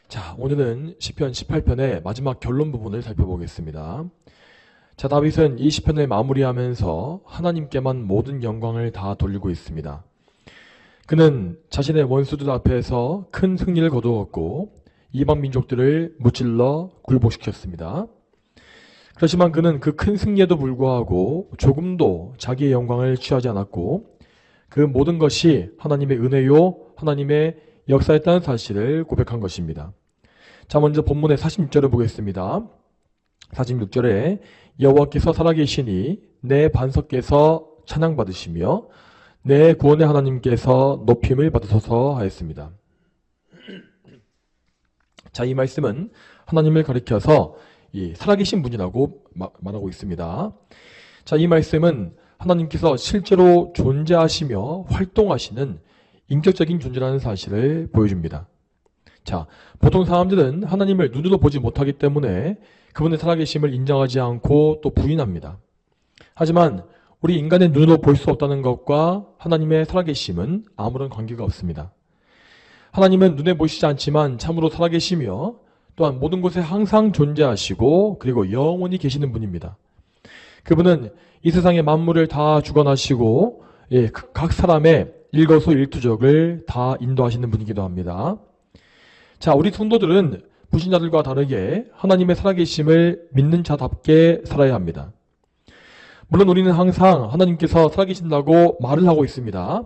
자, 오늘은 시편 18편의 마지막 결론 부분을 살펴보겠습니다. 자, 다윗은 이 시편을 마무리하면서 하나님께만 모든 영광을 다 돌리고 있습니다. 그는 자신의 원수들 앞에서 큰 승리를 거두었고 이방 민족들을 무찔러 굴복시켰습니다. 그렇지만 그는 그 큰 승리에도 불구하고 조금도 자기의 영광을 취하지 않았고 그 모든 것이 하나님의 은혜요 하나님의 역사였다는 사실을 고백한 것입니다. 자, 먼저 본문의 46절을 보겠습니다. 46절에 여호와께서 살아계시니 내 반석께서 찬양받으시며 내 구원의 하나님께서 높임을 받으소서 하였습니다. 자, 이 말씀은 하나님을 가리켜서 살아계신 분이라고 말하고 있습니다. 자, 이 말씀은 하나님께서 실제로 존재하시며 활동하시는 인격적인 존재라는 사실을 보여줍니다. 자, 보통 사람들은 하나님을 눈으로 보지 못하기 때문에 그분의 살아계심을 인정하지 않고 또 부인합니다. 하지만 우리 인간의 눈으로 볼 수 없다는 것과 하나님의 살아계심은 아무런 관계가 없습니다. 하나님은 눈에 보이시지 않지만 참으로 살아계시며 또한 모든 곳에 항상 존재하시고 그리고 영원히 계시는 분입니다. 그분은 이 세상의 만물을 다 주관하시고 각 사람의 일거수일투족을 다 인도하시는 분이기도 합니다. 자, 우리 성도들은 불신자들과 다르게 하나님의 살아계심을 믿는 자답게 살아야 합니다. 물론 우리는 항상 하나님께서 살아계신다고 말을 하고 있습니다.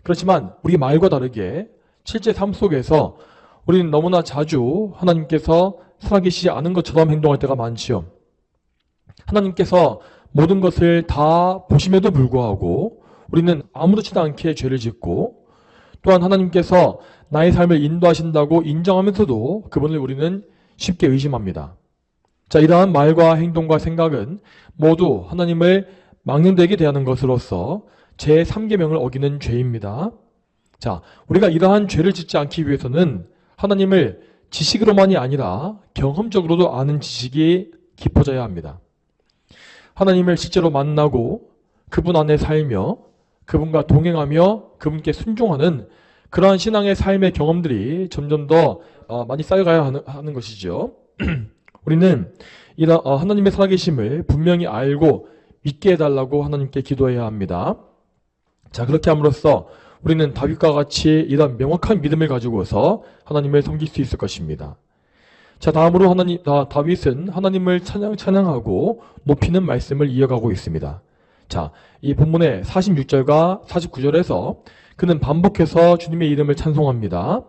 그렇지만 우리 말과 다르게 실제 삶 속에서 우리는 너무나 자주 하나님께서 살아계시지 않은 것처럼 행동할 때가 많지요. 하나님께서 모든 것을 다 보심에도 불구하고 우리는 아무렇지도 않게 죄를 짓고 또한 하나님께서 나의 삶을 인도하신다고 인정하면서도 그분을 우리는 쉽게 의심합니다. 자, 이러한 말과 행동과 생각은 모두 하나님을 망령되게 대하는 것으로서 제3계명을 어기는 죄입니다. 자, 우리가 이러한 죄를 짓지 않기 위해서는 하나님을 지식으로만이 아니라 경험적으로도 아는 지식이 깊어져야 합니다. 하나님을 실제로 만나고 그분 안에 살며 그분과 동행하며 그분께 순종하는 그러한 신앙의 삶의 경험들이 점점 더 많이 쌓여가야 하는 것이죠. 우리는 하나님의 살아계심을 분명히 알고 믿게 해달라고 하나님께 기도해야 합니다. 자, 그렇게 함으로써 우리는 다윗과 같이 이런 명확한 믿음을 가지고서 하나님을 섬길 수 있을 것입니다. 자, 다음으로 다윗은 하나님을 찬양하고 높이는 말씀을 이어가고 있습니다. 자, 이 본문의 46절과 49절에서 그는 반복해서 주님의 이름을 찬송합니다.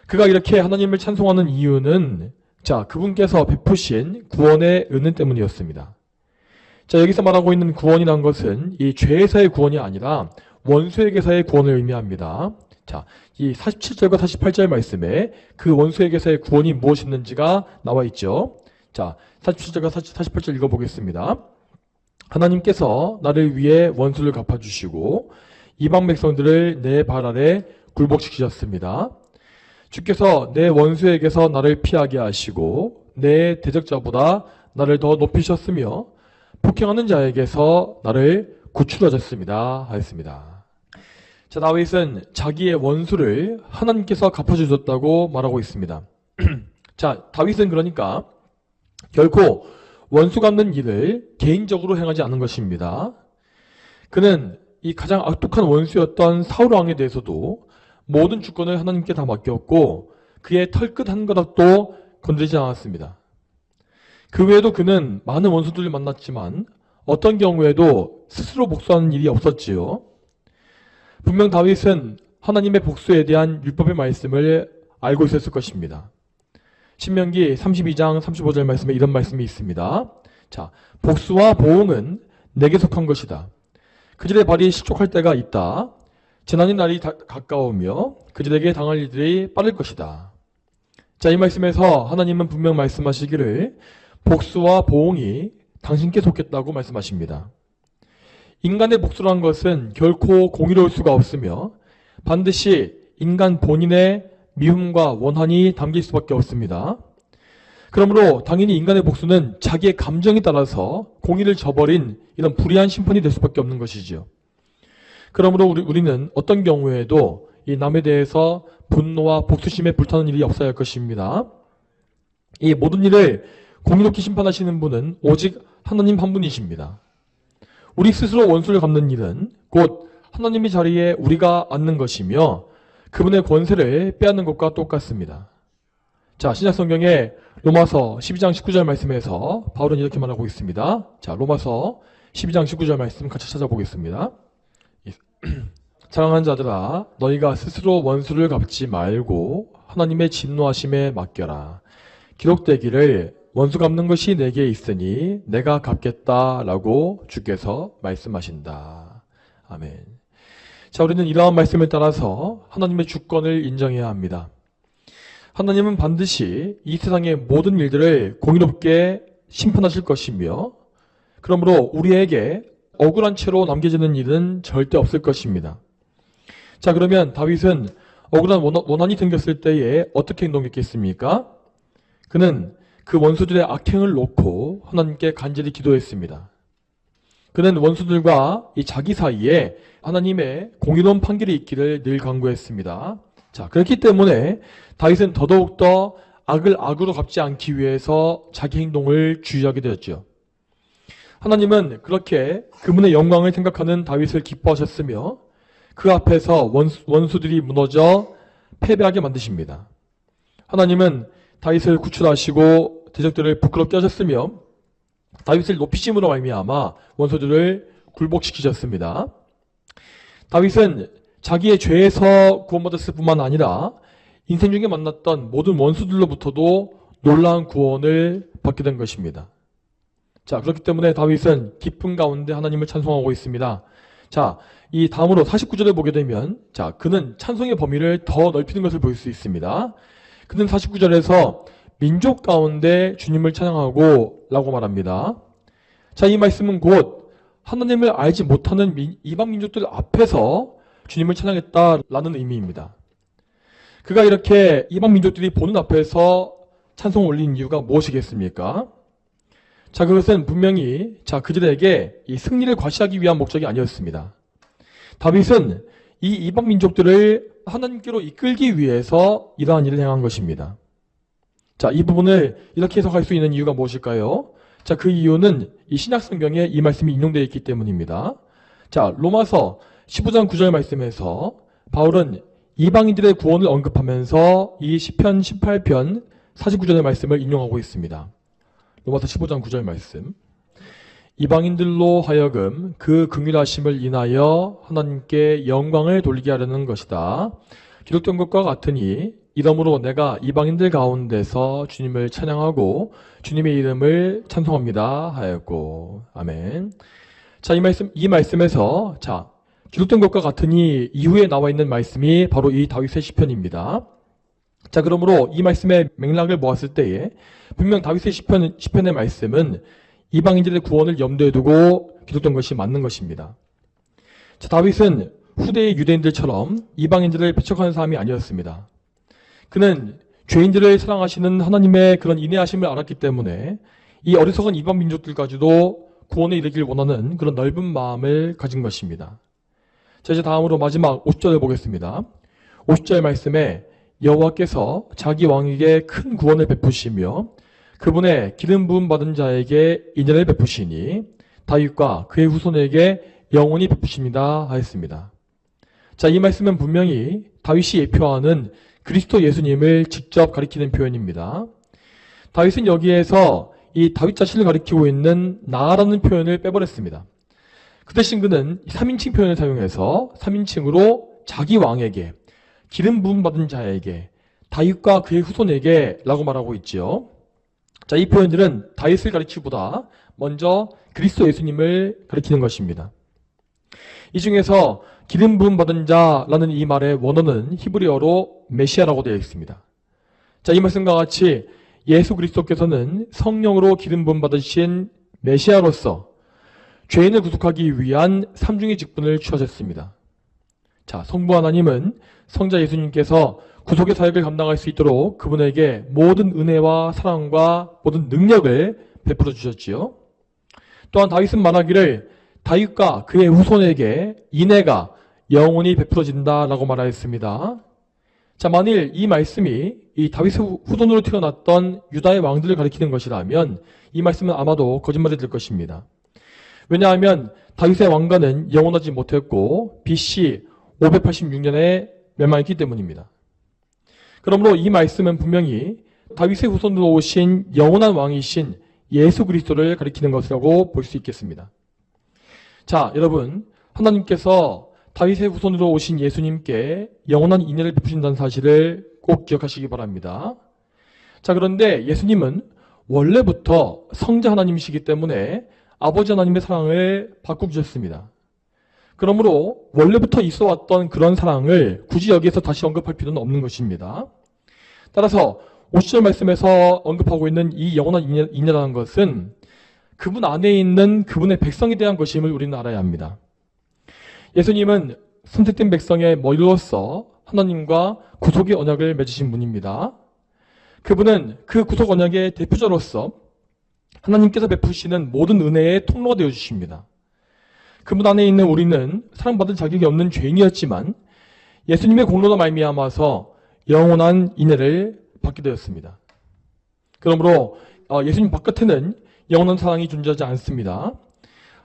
그가 이렇게 하나님을 찬송하는 이유는 자, 그분께서 베푸신 구원의 은혜 때문이었습니다. 자, 여기서 말하고 있는 구원이란 것은 이 죄에서의 구원이 아니라 원수에게서의 구원을 의미합니다. 자, 이 47절과 48절 말씀에 그 원수에게서의 구원이 무엇이었는지가 나와 있죠. 자, 47절과 48절 읽어보겠습니다. 하나님께서 나를 위해 원수를 갚아주시고 이방 백성들을 내 발 아래 굴복시키셨습니다. 주께서 내 원수에게서 나를 피하게 하시고 내 대적자보다 나를 더 높이셨으며 폭행하는 자에게서 나를 구출하셨습니다 하였습니다. 자, 다윗은 자기의 원수를 하나님께서 갚아주셨다고 말하고 있습니다. 자, 다윗은 그러니까 결코 원수 갚는 일을 개인적으로 행하지 않은 것입니다. 그는 이 가장 악독한 원수였던 사울 왕에 대해서도 모든 주권을 하나님께 다 맡겼고 그의 털끝 한 가닥도 건드리지 않았습니다. 그 외에도 그는 많은 원수들을 만났지만 어떤 경우에도 스스로 복수하는 일이 없었지요. 분명 다윗은 하나님의 복수에 대한 율법의 말씀을 알고 있었을 것입니다. 신명기 32장 35절 말씀에 이런 말씀이 있습니다. 자, 복수와 보응은 내게 속한 것이다. 그들의 발이 실족할 때가 있다. 재난의 날이 가까우며 그들에게 당할 일들이 빠를 것이다. 자, 이 말씀에서 하나님은 분명 말씀하시기를 복수와 보응이 당신께 속했다고 말씀하십니다. 인간의 복수란 것은 결코 공의로울 수가 없으며 반드시 인간 본인의 미움과 원한이 담길 수밖에 없습니다. 그러므로 당연히 인간의 복수는 자기의 감정에 따라서 공의를 저버린 이런 불의한 심판이 될 수밖에 없는 것이지요. 그러므로 우리는 어떤 경우에도 이 남에 대해서 분노와 복수심에 불타는 일이 없어야 할 것입니다. 이 모든 일을 공의롭게 심판하시는 분은 오직 하나님 한 분이십니다. 우리 스스로 원수를 갚는 일은 곧 하나님의 자리에 우리가 앉는 것이며 그분의 권세를 빼앗는 것과 똑같습니다. 자, 신약성경에 로마서 12장 19절 말씀에서 바울은 이렇게 말하고 있습니다. 자, 로마서 12장 19절 말씀 같이 찾아보겠습니다. 사랑하는 자들아, 너희가 스스로 원수를 갚지 말고 하나님의 진노하심에 맡겨라. 기록되기를 원수 갚는 것이 내게 있으니 내가 갚겠다라고 주께서 말씀하신다. 아멘. 자, 우리는 이러한 말씀을 따라서 하나님의 주권을 인정해야 합니다. 하나님은 반드시 이 세상의 모든 일들을 공의롭게 심판하실 것이며 그러므로 우리에게 억울한 채로 남겨지는 일은 절대 없을 것입니다. 자, 그러면 다윗은 억울한 원한이 생겼을 때에 어떻게 행동했겠습니까? 그는 그 원수들의 악행을 놓고 하나님께 간절히 기도했습니다. 그는 원수들과 이 자기 사이에 하나님의 공의로운 판결이 있기를 늘 간구했습니다. 자, 그렇기 때문에 다윗은 더더욱더 악을 악으로 갚지 않기 위해서 자기 행동을 주의하게 되었죠. 하나님은 그렇게 그분의 영광을 생각하는 다윗을 기뻐하셨으며 그 앞에서 원수들이 무너져 패배하게 만드십니다. 하나님은 다윗을 구출하시고 대적들을 부끄럽게 하셨으며 다윗을 높이심으로 말미암아 원수들을 굴복시키셨습니다. 다윗은 자기의 죄에서 구원받았을 뿐만 아니라 인생 중에 만났던 모든 원수들로부터도 놀라운 구원을 받게 된 것입니다. 자, 그렇기 때문에 다윗은 기쁨 가운데 하나님을 찬송하고 있습니다. 자, 이 다음으로 49절을 보게 되면 자, 그는 찬송의 범위를 더 넓히는 것을 볼 수 있습니다. 그는 49절에서 민족 가운데 주님을 찬양하고 라고 말합니다. 자, 이 말씀은 곧 하나님을 알지 못하는 이방 민족들 앞에서 주님을 찬양했다라는 의미입니다. 그가 이렇게 이방 민족들이 보는 앞에서 찬송을 올린 이유가 무엇이겠습니까? 자, 그것은 분명히 그들에게 이 승리를 과시하기 위한 목적이 아니었습니다. 다윗은 이 이방 민족들을 하나님께로 이끌기 위해서 이러한 일을 행한 것입니다. 자, 이 부분을 이렇게 해석할 수 있는 이유가 무엇일까요? 자, 그 이유는 이 신약 성경에 이 말씀이 인용되어 있기 때문입니다. 자, 로마서 15장 9절 말씀에서 바울은 이방인들의 구원을 언급하면서 이 시편 18편 49절의 말씀을 인용하고 있습니다. 로마서 15장 9절 말씀. 이방인들로 하여금 그 긍휼하심을 인하여 하나님께 영광을 돌리게 하려는 것이다. 기록된 것과 같으니 이러므로 내가 이방인들 가운데서 주님을 찬양하고 주님의 이름을 찬송합니다 하였고. 아멘. 자, 이 말씀에서 기록된 것과 같으니 이후에 나와 있는 말씀이 바로 이 다윗의 시편입니다. 자, 그러므로 이 말씀의 맥락을 보았을 때에 분명 다윗의 시편의 말씀은 이방인들의 구원을 염두에 두고 기록된 것이 맞는 것입니다. 자, 다윗은 후대의 유대인들처럼 이방인들을 배척하는 사람이 아니었습니다. 그는 죄인들을 사랑하시는 하나님의 그런 인애하심을 알았기 때문에 이 어리석은 이방 민족들까지도 구원에 이르길 원하는 그런 넓은 마음을 가진 것입니다. 자, 이제 다음으로 마지막 50절을 보겠습니다. 50절 말씀에 여호와께서 자기 왕에게 큰 구원을 베푸시며 그분의 기름 부음 받은 자에게 인연을 베푸시니 다윗과 그의 후손에게 영원히 베푸십니다 하였습니다. 자, 이 말씀은 분명히 다윗이 예표하는 그리스도 예수님을 직접 가리키는 표현입니다. 다윗은 여기에서 이 다윗 자신을 가리키고 있는 나라는 표현을 빼버렸습니다. 그 대신 그는 3인칭 표현을 사용해서 3인칭으로 자기 왕에게, 기름 부음 받은 자에게, 다윗과 그의 후손에게 라고 말하고 있지요. 자, 이 표현들은 다윗을 가리키기보다 먼저 그리스도 예수님을 가리키는 것입니다. 이 중에서 기름 부음 받은 자라는 이 말의 원어는 히브리어로 메시아라고 되어 있습니다. 자, 이 말씀과 같이 예수 그리스도께서는 성령으로 기름 부음 받으신 메시아로서 죄인을 구속하기 위한 삼중의 직분을 취하셨습니다. 자, 성부 하나님은 성자 예수님께서 구속의 사역을 감당할 수 있도록 그분에게 모든 은혜와 사랑과 모든 능력을 베풀어 주셨지요. 또한 다윗은 말하기를 다윗과 그의 후손에게 인애가 영원히 베풀어진다라고 말하였습니다. 자, 만일 이 말씀이 이 다윗의 후손으로 태어났던 유다의 왕들을 가리키는 것이라면 이 말씀은 아마도 거짓말이 될 것입니다. 왜냐하면 다윗의 왕가는 영원하지 못했고 BC 586년에 멸망했기 때문입니다. 그러므로 이 말씀은 분명히 다윗의 후손으로 오신 영원한 왕이신 예수 그리스도를 가리키는 것이라고 볼 수 있겠습니다. 자, 여러분, 하나님께서 다윗의 후손으로 오신 예수님께 영원한 인애를 베푸신다는 사실을 꼭 기억하시기 바랍니다. 자, 그런데 예수님은 원래부터 성자 하나님이시기 때문에 아버지 하나님의 사랑을 받고 주셨습니다. 그러므로 원래부터 있어 왔던 그런 사랑을 굳이 여기에서 다시 언급할 필요는 없는 것입니다. 따라서 50절 말씀에서 언급하고 있는 이 영원한 인애라는 것은 그분 안에 있는 그분의 백성에 대한 것임을 우리는 알아야 합니다. 예수님은 선택된 백성의 머리로서 하나님과 구속의 언약을 맺으신 분입니다. 그분은 그 구속 언약의 대표자로서 하나님께서 베푸시는 모든 은혜의 통로가 되어 주십니다. 그분 안에 있는 우리는 사랑받을 자격이 없는 죄인이었지만 예수님의 공로로 말미암아서 영원한 인애를 받게 되었습니다. 그러므로 예수님 바깥에는 영원한 사랑이 존재하지 않습니다.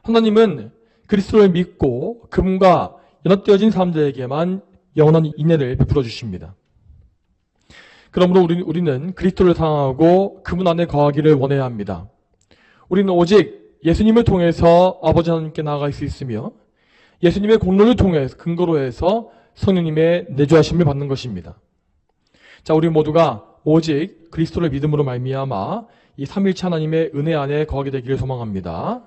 하나님은 그리스도를 믿고 그분과 연합되어진 사람들에게만 영원한 인애를 베풀어 주십니다. 그러므로 우리는 그리스도를 사랑하고 그분 안에 거하기를 원해야 합니다. 우리는 오직 예수님을 통해서 아버지 하나님께 나아갈 수 있으며 예수님의 공로를 통해서 근거로 해서 성령님의 내주하심을 받는 것입니다. 자, 우리 모두가 오직 그리스도를 믿음으로 말미암아 이 삼위일체 하나님의 은혜 안에 거하게 되기를 소망합니다.